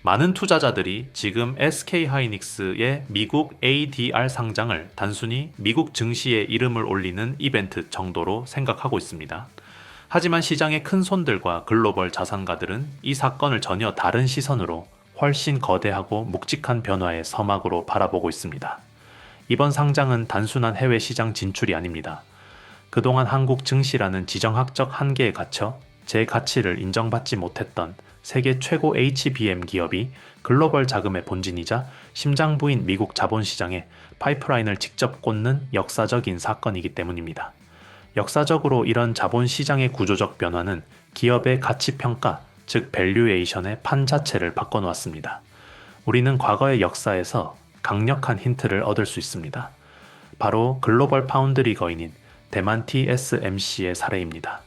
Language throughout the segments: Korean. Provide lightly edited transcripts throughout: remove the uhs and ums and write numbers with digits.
많은 투자자들이 지금 SK하이닉스의 미국 ADR 상장을 단순히 미국 증시에 이름을 올리는 이벤트 정도로 생각하고 있습니다. 하지만 시장의 큰 손들과 글로벌 자산가들은 이 사건을 전혀 다른 시선으로 훨씬 거대하고 묵직한 변화의 서막으로 바라보고 있습니다. 이번 상장은 단순한 해외 시장 진출이 아닙니다. 그동안 한국 증시라는 지정학적 한계에 갇혀 제 가치를 인정받지 못했던 세계 최고 HBM 기업이 글로벌 자금의 본진이자 심장부인 미국 자본시장에 파이프라인을 직접 꽂는 역사적인 사건이기 때문입니다. 역사적으로 이런 자본시장의 구조적 변화는 기업의 가치평가, 즉 밸류에이션의 판 자체를 바꿔놓았습니다. 우리는 과거의 역사에서 강력한 힌트를 얻을 수 있습니다. 바로 글로벌 파운드리 거인인 대만 TSMC의 사례입니다.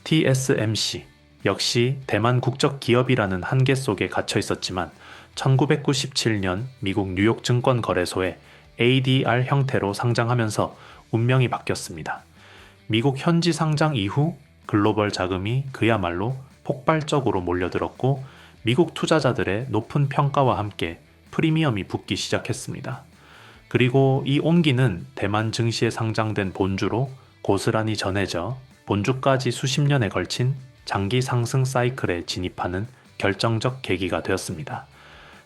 TSMC 역시 대만 국적 기업이라는 한계 속에 갇혀 있었지만 1997년 미국 뉴욕 증권거래소에 ADR 형태로 상장하면서 운명이 바뀌었습니다. 미국 현지 상장 이후 글로벌 자금이 그야말로 폭발적으로 몰려들었고 미국 투자자들의 높은 평가와 함께 프리미엄이 붙기 시작했습니다. 그리고 이 온기는 대만 증시에 상장된 본주로 고스란히 전해져 본주까지 수십 년에 걸친 장기 상승 사이클에 진입하는 결정적 계기가 되었습니다.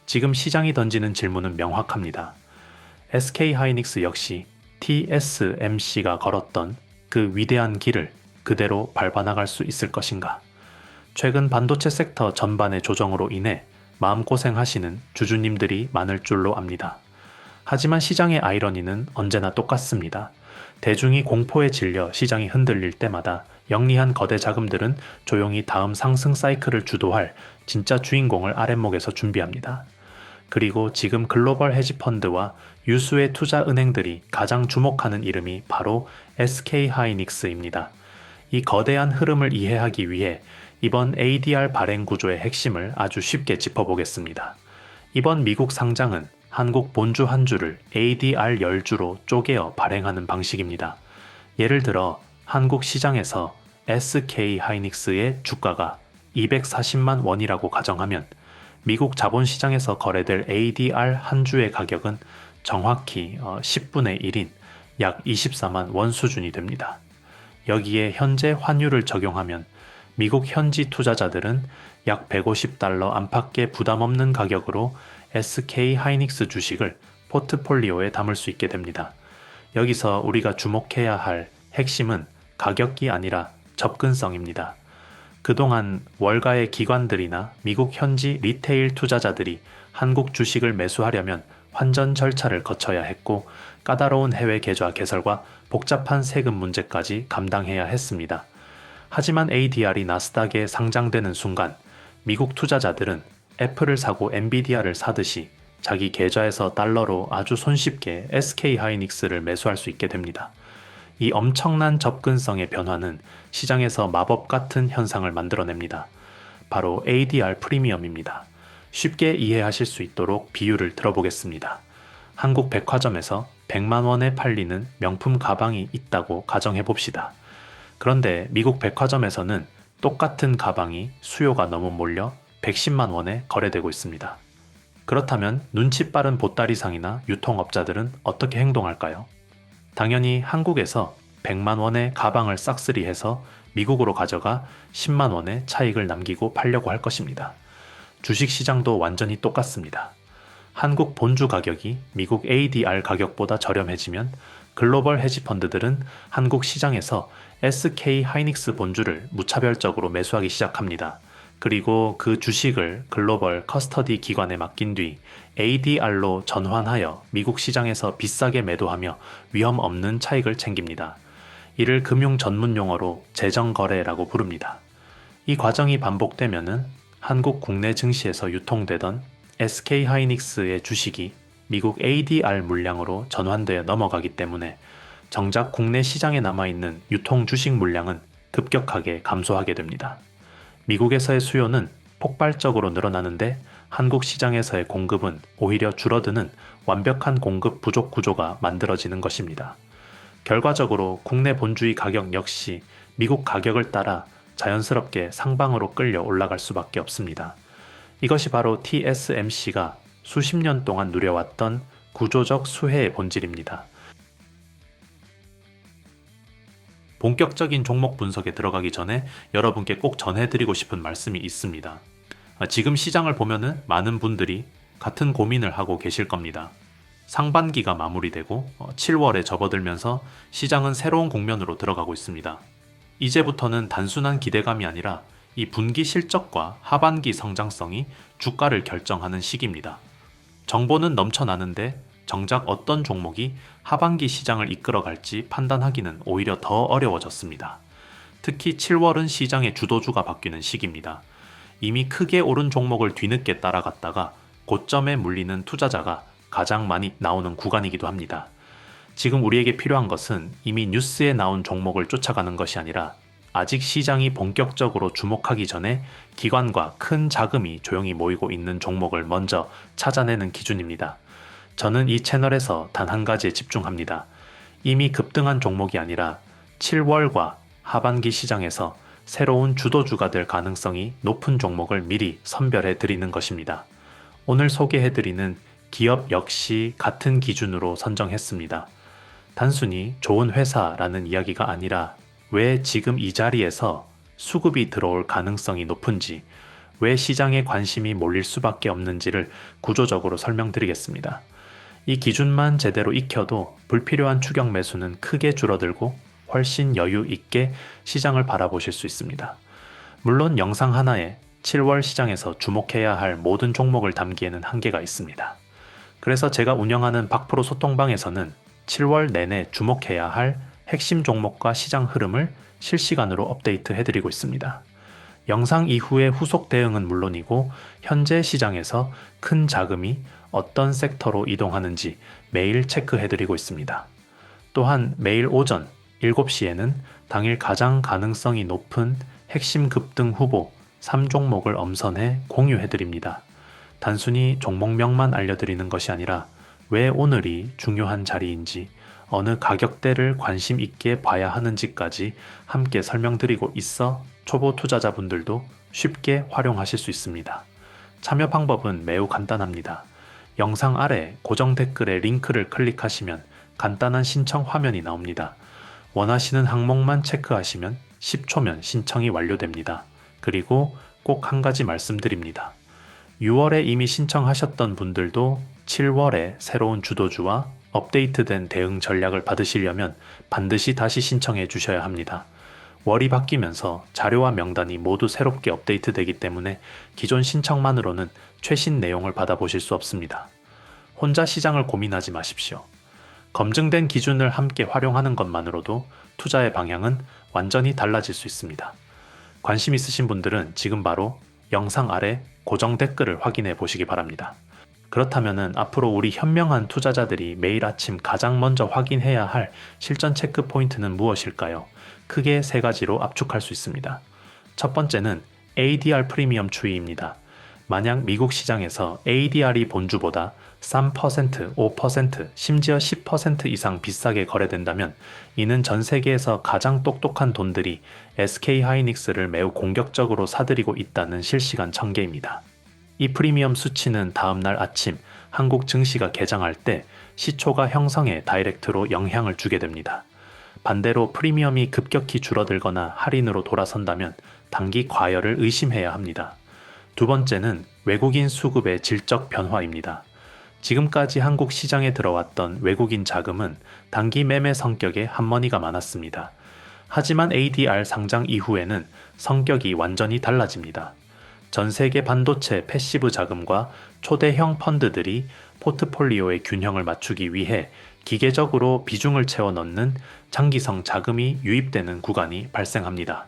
지금 시장이 던지는 질문은 명확합니다. SK하이닉스 역시 TSMC가 걸었던 그 위대한 길을 그대로 밟아나갈 수 있을 것인가? 최근 반도체 섹터 전반의 조정으로 인해 마음고생하시는 주주님들이 많을 줄로 압니다. 하지만 시장의 아이러니는 언제나 똑같습니다. 대중이 공포에 질려 시장이 흔들릴 때마다 영리한 거대 자금들은 조용히 다음 상승 사이클을 주도할 진짜 주인공을 아랫목에서 준비합니다. 그리고 지금 글로벌 헤지펀드와 유수의 투자 은행들이 가장 주목하는 이름이 바로 SK하이닉스입니다. 이 거대한 흐름을 이해하기 위해 이번 ADR 발행 구조의 핵심을 아주 쉽게 짚어보겠습니다. 이번 미국 상장은 한국 본주 한 주를 ADR 10주로 쪼개어 발행하는 방식입니다. 예를 들어 한국 시장에서 SK하이닉스의 주가가 240만 원이라고 가정하면 미국 자본시장에서 거래될 ADR 한 주의 가격은 정확히 10분의 1인 약 24만 원 수준이 됩니다. 여기에 현재 환율을 적용하면 미국 현지 투자자들은 약 150달러 안팎의 부담 없는 가격으로 SK하이닉스 주식을 포트폴리오에 담을 수 있게 됩니다. 여기서 우리가 주목해야 할 핵심은 가격이 아니라 접근성입니다. 그동안 월가의 기관들이나 미국 현지 리테일 투자자들이 한국 주식을 매수하려면 환전 절차를 거쳐야 했고 까다로운 해외 계좌 개설과 복잡한 세금 문제까지 감당해야 했습니다. 하지만 ADR이 나스닥에 상장되는 순간 미국 투자자들은 애플을 사고 엔비디아를 사듯이 자기 계좌에서 달러로 아주 손쉽게 SK하이닉스를 매수할 수 있게 됩니다. 이 엄청난 접근성의 변화는 시장에서 마법 같은 현상을 만들어냅니다. 바로 ADR 프리미엄입니다. 쉽게 이해하실 수 있도록 비유를 들어보겠습니다. 한국 백화점에서 100만 원에 팔리는 명품 가방이 있다고 가정해 봅시다. 그런데 미국 백화점에서는 똑같은 가방이 수요가 너무 몰려 110만 원에 거래되고 있습니다. 그렇다면 눈치 빠른 보따리상이나 유통업자들은 어떻게 행동할까요? 당연히 한국에서 100만 원의 가방을 싹쓸이해서 미국으로 가져가 10만 원의 차익을 남기고 팔려고 할 것입니다. 주식시장도 완전히 똑같습니다. 한국 본주 가격이 미국 ADR 가격보다 저렴해지면 글로벌 헤지펀드들은 한국 시장에서 SK하이닉스 본주를 무차별적으로 매수하기 시작합니다. 그리고 그 주식을 글로벌 커스터디 기관에 맡긴 뒤 ADR로 전환하여 미국 시장에서 비싸게 매도하며 위험 없는 차익을 챙깁니다. 이를 금융 전문 용어로 재정거래라고 부릅니다. 이 과정이 반복되면은 한국 국내 증시에서 유통되던 SK하이닉스의 주식이 미국 ADR 물량으로 전환되어 넘어가기 때문에 정작 국내 시장에 남아있는 유통 주식 물량은 급격하게 감소하게 됩니다. 미국에서의 수요는 폭발적으로 늘어나는데 한국 시장에서의 공급은 오히려 줄어드는 완벽한 공급 부족 구조가 만들어지는 것입니다. 결과적으로 국내 본주의 가격 역시 미국 가격을 따라 자연스럽게 상방으로 끌려 올라갈 수밖에 없습니다. 이것이 바로 TSMC가 수십 년 동안 누려왔던 구조적 수혜의 본질입니다. 본격적인 종목 분석에 들어가기 전에 여러분께 꼭 전해드리고 싶은 말씀이 있습니다. 지금 시장을 보면은 많은 분들이 같은 고민을 하고 계실 겁니다. 상반기가 마무리되고 7월에 접어들면서 시장은 새로운 국면으로 들어가고 있습니다. 이제부터는 단순한 기대감이 아니라 이 분기 실적과 하반기 성장성이 주가를 결정하는 시기입니다. 정보는 넘쳐나는데 정작 어떤 종목이 하반기 시장을 이끌어갈지 판단하기는 오히려 더 어려워졌습니다. 특히 7월은 시장의 주도주가 바뀌는 시기입니다. 이미 크게 오른 종목을 뒤늦게 따라갔다가 고점에 물리는 투자자가 가장 많이 나오는 구간이기도 합니다. 지금 우리에게 필요한 것은 이미 뉴스에 나온 종목을 쫓아가는 것이 아니라 아직 시장이 본격적으로 주목하기 전에 기관과 큰 자금이 조용히 모이고 있는 종목을 먼저 찾아내는 기준입니다. 저는 이 채널에서 단 한 가지에 집중합니다. 이미 급등한 종목이 아니라 7월과 하반기 시장에서 새로운 주도주가 될 가능성이 높은 종목을 미리 선별해 드리는 것입니다. 오늘 소개해 드리는 기업 역시 같은 기준으로 선정했습니다. 단순히 좋은 회사라는 이야기가 아니라 왜 지금 이 자리에서 수급이 들어올 가능성이 높은지, 왜 시장에 관심이 몰릴 수밖에 없는지를 구조적으로 설명드리겠습니다. 이 기준만 제대로 익혀도 불필요한 추격 매수는 크게 줄어들고 훨씬 여유 있게 시장을 바라보실 수 있습니다. 물론 영상 하나에 7월 시장에서 주목해야 할 모든 종목을 담기에는 한계가 있습니다. 그래서 제가 운영하는 박프로 소통방에서는 7월 내내 주목해야 할 핵심 종목과 시장 흐름을 실시간으로 업데이트 해드리고 있습니다. 영상 이후의 후속 대응은 물론이고 현재 시장에서 큰 자금이 어떤 섹터로 이동하는지 매일 체크해드리고 있습니다. 또한 매일 오전 7시에는 당일 가장 가능성이 높은 핵심 급등 후보 3종목을 엄선해 공유해드립니다. 단순히 종목명만 알려드리는 것이 아니라 왜 오늘이 중요한 자리인지, 어느 가격대를 관심 있게 봐야 하는지까지 함께 설명드리고 있어 초보 투자자분들도 쉽게 활용하실 수 있습니다. 참여 방법은 매우 간단합니다. 영상 아래 고정 댓글에 링크를 클릭하시면 간단한 신청 화면이 나옵니다. 원하시는 항목만 체크하시면 10초면 신청이 완료됩니다. 그리고 꼭 한 가지 말씀드립니다. 6월에 이미 신청하셨던 분들도 7월에 새로운 주도주와 업데이트된 대응 전략을 받으시려면 반드시 다시 신청해 주셔야 합니다. 월이 바뀌면서 자료와 명단이 모두 새롭게 업데이트되기 때문에 기존 신청만으로는 최신 내용을 받아보실 수 없습니다. 혼자 시장을 고민하지 마십시오. 검증된 기준을 함께 활용하는 것만으로도 투자의 방향은 완전히 달라질 수 있습니다. 관심 있으신 분들은 지금 바로 영상 아래 고정 댓글을 확인해 보시기 바랍니다. 그렇다면 앞으로 우리 현명한 투자자들이 매일 아침 가장 먼저 확인해야 할 실전 체크 포인트는 무엇일까요? 크게 세 가지로 압축할 수 있습니다. 첫 번째는 ADR 프리미엄 추이입니다. 만약 미국 시장에서 ADR이 본주보다 3%, 5%, 심지어 10% 이상 비싸게 거래된다면 이는 전 세계에서 가장 똑똑한 돈들이 SK하이닉스를 매우 공격적으로 사들이고 있다는 실시간 전개입니다. 이 프리미엄 수치는 다음날 아침 한국 증시가 개장할 때 시초가 형성에 다이렉트로 영향을 주게 됩니다. 반대로 프리미엄이 급격히 줄어들거나 할인으로 돌아선다면 단기 과열을 의심해야 합니다. 두 번째는 외국인 수급의 질적 변화입니다. 지금까지 한국 시장에 들어왔던 외국인 자금은 단기 매매 성격의 한머니가 많았습니다. 하지만 ADR 상장 이후에는 성격이 완전히 달라집니다. 전 세계 반도체 패시브 자금과 초대형 펀드들이 포트폴리오의 균형을 맞추기 위해 기계적으로 비중을 채워 넣는 장기성 자금이 유입되는 구간이 발생합니다.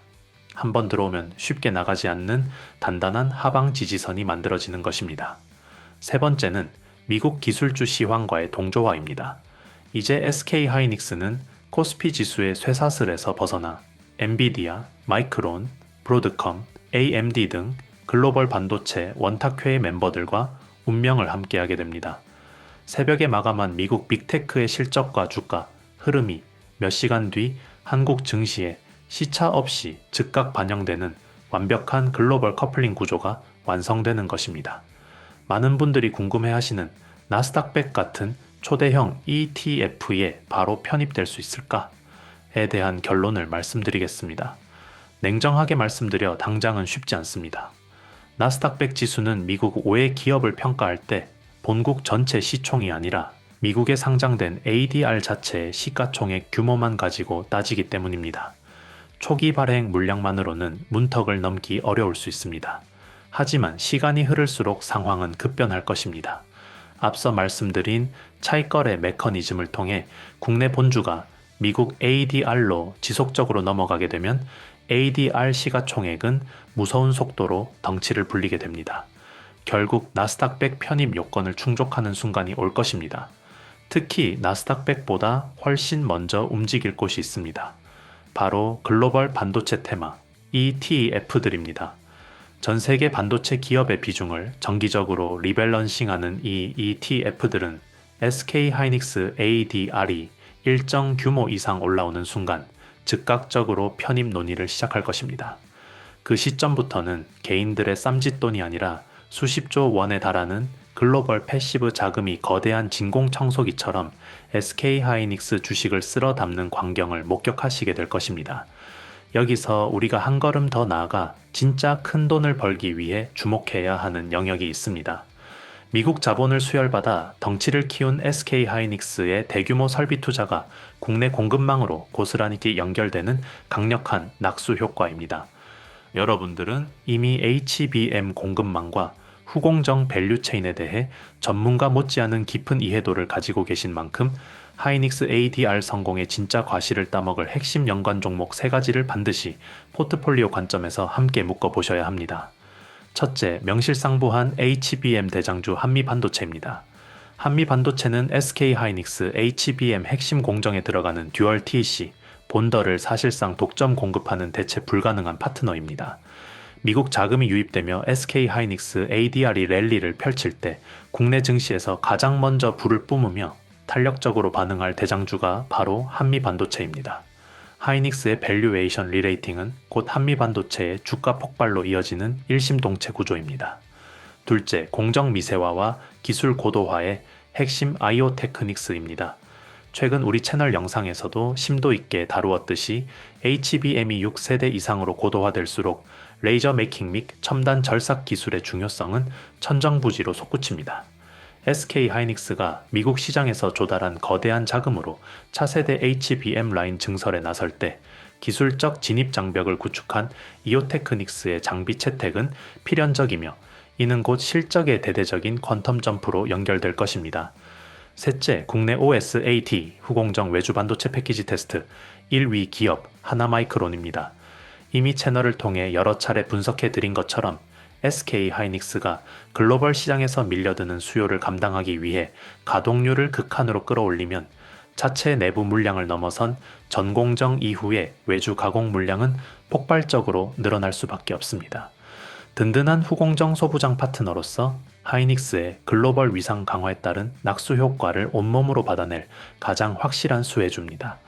한번 들어오면 쉽게 나가지 않는 단단한 하방 지지선이 만들어지는 것입니다. 세 번째는 미국 기술주 시황과의 동조화입니다. 이제 SK하이닉스는 코스피 지수의 쇠사슬에서 벗어나 엔비디아, 마이크론, 브로드컴, AMD 등 글로벌 반도체 원탁회의 멤버들과 운명을 함께하게 됩니다. 새벽에 마감한 미국 빅테크의 실적과 주가, 흐름이 몇 시간 뒤 한국 증시에 시차 없이 즉각 반영되는 완벽한 글로벌 커플링 구조가 완성되는 것입니다. 많은 분들이 궁금해하시는 나스닥 100 같은 초대형 ETF에 바로 편입될 수 있을까에 대한 결론을 말씀드리겠습니다. 냉정하게 말씀드려 당장은 쉽지 않습니다. 나스닥 100 지수는 미국 5의 기업을 평가할 때 본국 전체 시총이 아니라 미국에 상장된 ADR 자체의 시가총액 규모만 가지고 따지기 때문입니다. 초기 발행 물량만으로는 문턱을 넘기 어려울 수 있습니다. 하지만 시간이 흐를수록 상황은 급변할 것입니다. 앞서 말씀드린 차익거래 메커니즘을 통해 국내 본주가 미국 ADR로 지속적으로 넘어가게 되면 ADR 시가총액은 무서운 속도로 덩치를 불리게 됩니다. 결국 나스닥 100 편입 요건을 충족하는 순간이 올 것입니다. 특히 나스닥 100보다 훨씬 먼저 움직일 곳이 있습니다. 바로 글로벌 반도체 테마 ETF들입니다. 전 세계 반도체 기업의 비중을 정기적으로 리밸런싱하는 이 ETF들은 SK 하이닉스 ADR이 일정 규모 이상 올라오는 순간 즉각적으로 편입 논의를 시작할 것입니다. 그 시점부터는 개인들의 쌈짓돈이 아니라 수십조 원에 달하는 글로벌 패시브 자금이 거대한 진공청소기처럼 SK 하이닉스 주식을 쓸어 담는 광경을 목격하시게 될 것입니다. 여기서 우리가 한 걸음 더 나아가 진짜 큰 돈을 벌기 위해 주목해야 하는 영역이 있습니다. 미국 자본을 수혈받아 덩치를 키운 SK 하이닉스의 대규모 설비 투자가 국내 공급망으로 고스란히 연결되는 강력한 낙수 효과입니다. 여러분들은 이미 HBM 공급망과 후공정 밸류체인에 대해 전문가 못지않은 깊은 이해도를 가지고 계신 만큼 하이닉스 ADR 성공의 진짜 과실을 따먹을 핵심 연관 종목 3가지를 반드시 포트폴리오 관점에서 함께 묶어보셔야 합니다. 첫째, 명실상부한 HBM 대장주 한미반도체입니다. 한미반도체는 SK 하이닉스 HBM 핵심 공정에 들어가는 듀얼 TC, 본더를 사실상 독점 공급하는 대체 불가능한 파트너입니다. 미국 자금이 유입되며 SK 하이닉스 ADR이 랠리를 펼칠 때 국내 증시에서 가장 먼저 불을 뿜으며 탄력적으로 반응할 대장주가 바로 한미반도체입니다. 하이닉스의 밸류에이션 리레이팅은 곧 한미반도체의 주가 폭발로 이어지는 일심동체 구조입니다. 둘째, 공정 미세화와 기술 고도화의 핵심 아이오 테크닉스입니다. 최근 우리 채널 영상에서도 심도 있게 다루었듯이 HBM이 6세대 이상으로 고도화될수록 레이저 메이킹 및 첨단 절삭 기술의 중요성은 천정부지로 솟구칩니다. SK 하이닉스가 미국 시장에서 조달한 거대한 자금으로 차세대 HBM 라인 증설에 나설 때 기술적 진입 장벽을 구축한 이오테크닉스의 장비 채택은 필연적이며 이는 곧 실적의 대대적인 퀀텀 점프로 연결될 것입니다. 셋째, 국내 OSAT 후공정 외주 반도체 패키지 테스트 1위 기업 하나마이크론입니다. 이미 채널을 통해 여러 차례 분석해 드린 것처럼 SK 하이닉스가 글로벌 시장에서 밀려드는 수요를 감당하기 위해 가동률을 극한으로 끌어올리면 자체 내부 물량을 넘어선 전공정 이후의 외주 가공 물량은 폭발적으로 늘어날 수밖에 없습니다. 든든한 후공정 소부장 파트너로서 하이닉스의 글로벌 위상 강화에 따른 낙수 효과를 온몸으로 받아낼 가장 확실한 수혜주입니다.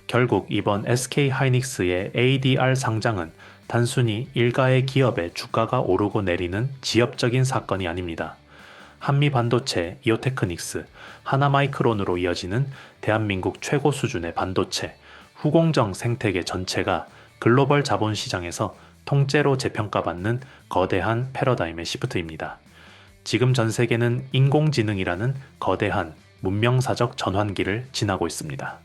결국 이번 SK 하이닉스의 ADR 상장은 단순히 일가의 기업의 주가가 오르고 내리는 지엽적인 사건이 아닙니다. 한미반도체, 이오테크닉스, 하나마이크론으로 이어지는 대한민국 최고 수준의 반도체, 후공정 생태계 전체가 글로벌 자본시장에서 통째로 재평가받는 거대한 패러다임의 시프트입니다. 지금 전 세계는 인공지능이라는 거대한 문명사적 전환기를 지나고 있습니다.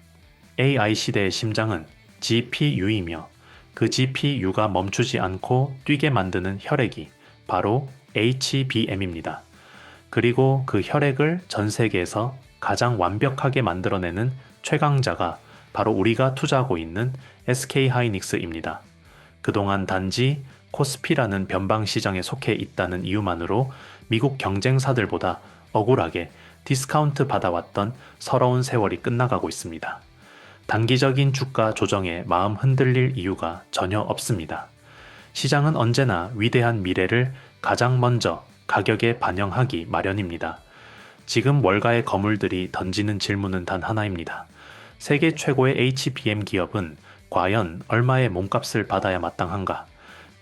AI 시대의 심장은 GPU이며 그 GPU가 멈추지 않고 뛰게 만드는 혈액이 바로 HBM입니다. 그리고 그 혈액을 전 세계에서 가장 완벽하게 만들어내는 최강자가 바로 우리가 투자하고 있는 SK 하이닉스입니다. 그동안 단지 코스피라는 변방 시장에 속해 있다는 이유만으로 미국 경쟁사들보다 억울하게 디스카운트 받아왔던 서러운 세월이 끝나가고 있습니다. 단기적인 주가 조정에 마음 흔들릴 이유가 전혀 없습니다. 시장은 언제나 위대한 미래를 가장 먼저 가격에 반영하기 마련입니다. 지금 월가의 거물들이 던지는 질문은 단 하나입니다. 세계 최고의 HBM 기업은 과연 얼마의 몸값을 받아야 마땅한가?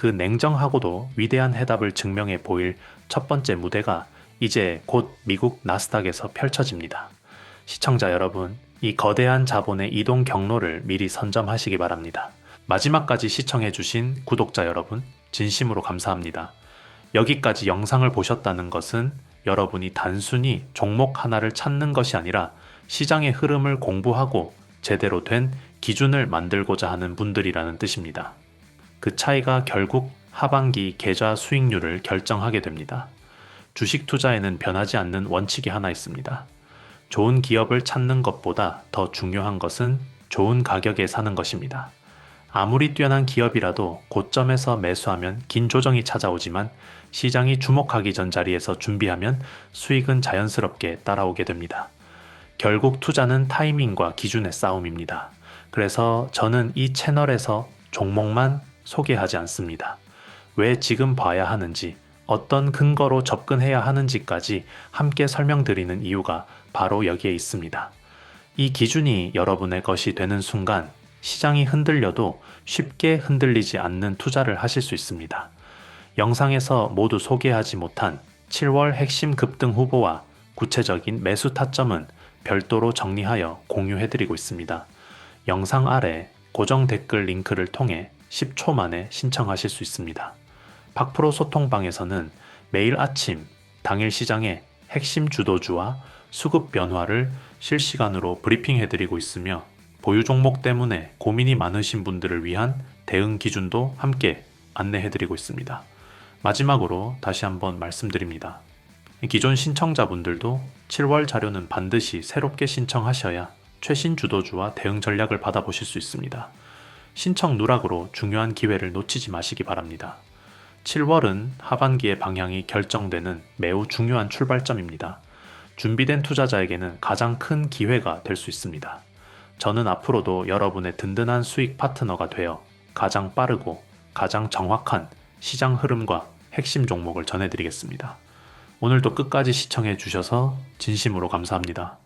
그 냉정하고도 위대한 해답을 증명해 보일 첫 번째 무대가 이제 곧 미국 나스닥에서 펼쳐집니다. 시청자 여러분, 이 거대한 자본의 이동 경로를 미리 선점하시기 바랍니다. 마지막까지 시청해주신 구독자 여러분, 진심으로 감사합니다. 여기까지 영상을 보셨다는 것은 여러분이 단순히 종목 하나를 찾는 것이 아니라 시장의 흐름을 공부하고 제대로 된 기준을 만들고자 하는 분들이라는 뜻입니다. 그 차이가 결국 하반기 계좌 수익률을 결정하게 됩니다. 주식 투자에는 변하지 않는 원칙이 하나 있습니다. 좋은 기업을 찾는 것보다 더 중요한 것은 좋은 가격에 사는 것입니다. 아무리 뛰어난 기업이라도 고점에서 매수하면 긴 조정이 찾아오지만 시장이 주목하기 전 자리에서 준비하면 수익은 자연스럽게 따라오게 됩니다. 결국 투자는 타이밍과 기준의 싸움입니다. 그래서 저는 이 채널에서 종목만 소개하지 않습니다. 왜 지금 봐야 하는지, 어떤 근거로 접근해야 하는지까지 함께 설명드리는 이유가 바로 여기에 있습니다. 이 기준이 여러분의 것이 되는 순간 시장이 흔들려도 쉽게 흔들리지 않는 투자를 하실 수 있습니다. 영상에서 모두 소개하지 못한 7월 핵심 급등 후보와 구체적인 매수 타점은 별도로 정리하여 공유해드리고 있습니다. 영상 아래 고정 댓글 링크를 통해 10초 만에 신청하실 수 있습니다. 박프로 소통방에서는 매일 아침 당일 시장의 핵심 주도주와 수급 변화를 실시간으로 브리핑해드리고 있으며 보유 종목 때문에 고민이 많으신 분들을 위한 대응 기준도 함께 안내해드리고 있습니다. 마지막으로 다시 한번 말씀드립니다. 기존 신청자분들도 7월 자료는 반드시 새롭게 신청하셔야 최신 주도주와 대응 전략을 받아보실 수 있습니다. 신청 누락으로 중요한 기회를 놓치지 마시기 바랍니다. 7월은 하반기의 방향이 결정되는 매우 중요한 출발점입니다. 준비된 투자자에게는 가장 큰 기회가 될 수 있습니다. 저는 앞으로도 여러분의 든든한 수익 파트너가 되어 가장 빠르고 가장 정확한 시장 흐름과 핵심 종목을 전해드리겠습니다. 오늘도 끝까지 시청해 주셔서 진심으로 감사합니다.